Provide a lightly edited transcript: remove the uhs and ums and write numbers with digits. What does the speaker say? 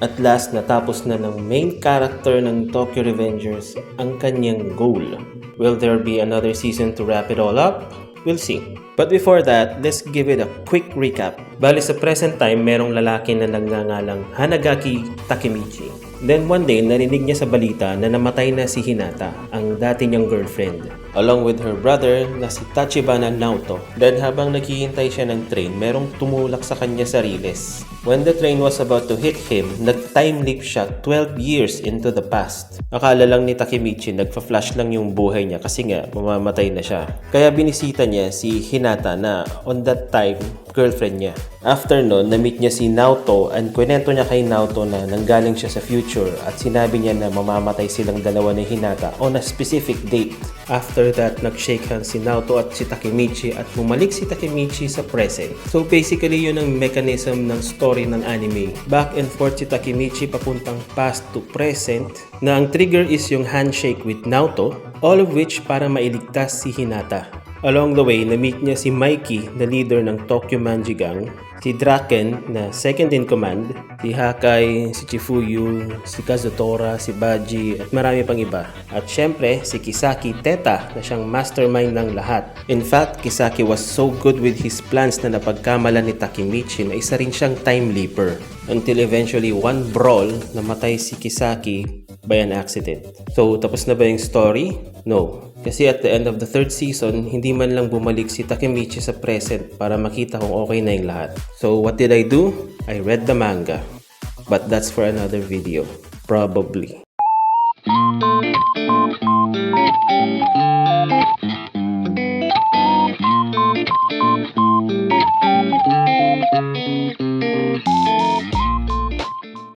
At last, natapos na ng main character ng Tokyo Revengers ang kanyang goal. Will there be another season to wrap it all up? We'll see. But before that, let's give it a quick recap. Bali sa present time, merong lalaki na nagngangalang Hanagaki Takemichi. Then one day, narinig niya sa balita na namatay na si Hinata, ang dati niyang girlfriend, along with her brother na si Tachibana Naoto. Then habang naghihintay siya ng train, merong tumulak sa kanya sa riles. When the train was about to hit him, nag-time leap siya 12 years into the past. Akala lang ni Takemichi nagfa-flash lang yung buhay niya kasi nga mamamatay na siya. Kaya binisita niya si Hinata na on that time girlfriend niya. After nun, na-meet niya si Naoto and kwento niya kay Naoto na nanggaling siya sa future at sinabi niya na mamamatay silang dalawa ni Hinata on a specific date. After that, nag-shake hands si Naoto at si Takemichi at bumalik si Takemichi sa present. So basically, yun ang mechanism ng story ng anime. Back and forth si Takemichi papuntang past to present na ang trigger is yung handshake with Naoto, all of which para mailigtas si Hinata. Along the way, na-meet niya si Mikey na leader ng Tokyo Manji Gang, si Draken na second in command, si Hakai, si Chifuyu, si Kazutora, si Baji at marami pang iba. At syempre, si Kisaki Teta na siyang mastermind ng lahat. In fact, Kisaki was so good with his plans na napagkamalan ni Takemichi na isa rin siyang time leaper. Until eventually, one brawl, namatay si Kisaki by an accident. So, tapos na ba yung story? No. Kasi at the end of the third season, hindi man lang bumalik si Takemichi sa present para makita kung okay na yung lahat. So what did I do? I read the manga. But that's for another video. Probably.